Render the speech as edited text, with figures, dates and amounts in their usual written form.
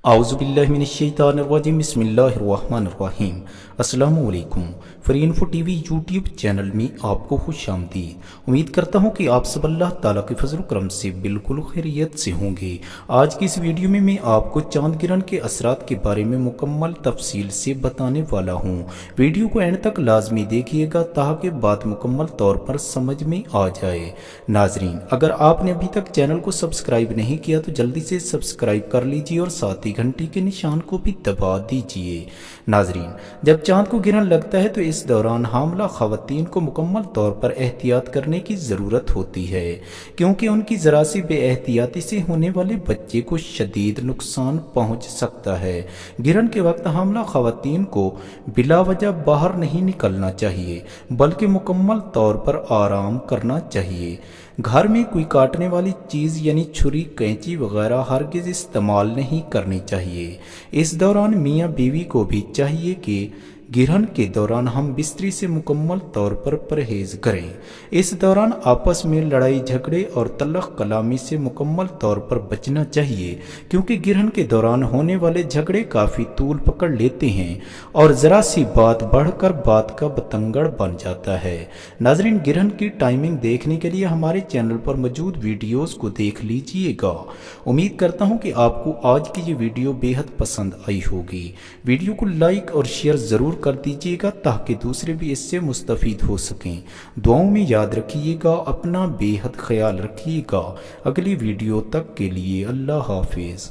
आउज़ुबिल्लाहिमिनश्शैतानिर्रजीम बिस्मिल्लाहिर्रहमानिर्रहीम। अस्सलाम वालेकुम। Free info TV YouTube channel में आपको खुशामदीद। उम्मीद करता हूँ कि आप सब अल्लाह ताला के फजल करम से बिल्कुल खैरियत से होंगे। आज की इस वीडियो में मैं आपको चांद गिरन के असरात के बारे में मुकम्मल तफसील से बताने वाला हूँ। वीडियो को एंड तक लाजमी देखिएगा ताकि बात मुकम्मल तौर पर समझ में आ जाए। नाजरीन, अगर आपने अभी तक चैनल को सब्सक्राइब नहीं किया तो जल्दी से सब्सक्राइब कर लीजिए और साथ ही घंटी के निशान को भी दबा दीजिए। नाजरीन, जब चांद को गिरन लगता है तो इस दौरान हामला खवातीन को मुकम्मल तौर पर एहतियात करने की ज़रूरत होती है, क्योंकि उनकी ज़रा सी बेएहतियाती से होने वाले बच्चे को शदीद नुकसान पहुंच सकता है। गिरन के वक्त हामला खवातीन को बिला वजह बाहर नहीं निकलना चाहिए, बल्कि मुकम्मल तौर पर आराम करना चाहिए। घर में कोई काटने वाली चीज़ यानी छुरी, कैंची वगैरह हरगिज़ इस्तेमाल नहीं करनी चाहिए। इस दौरान मियाँ बीवी को भी चाहिए कि गिरहन के दौरान हम बिस्तरी से मुकम्मल तौर पर परहेज करें। इस दौरान आपस में लड़ाई झगड़े और तल्ख कलामी से मुकम्मल तौर पर बचना चाहिए, क्योंकि गिरहन के दौरान होने वाले झगड़े काफ़ी तूल पकड़ लेते हैं और ज़रा सी बात बढ़कर बात का बतंगड़ बन जाता है। नाजरीन, गिरहन की टाइमिंग देखने के लिए हमारे चैनल पर मौजूद वीडियोज़ को देख लीजिएगा। उम्मीद करता हूँ कि आपको आज की ये वीडियो बेहद पसंद आई होगी। वीडियो को लाइक और शेयर ज़रूर कर दीजिएगा ताकि दूसरे भी इससे मुस्तफीद हो सकें। दुआओं में याद रखिएगा, अपना बेहद ख्याल रखिएगा। अगली वीडियो तक के लिए अल्लाह हाफिज़।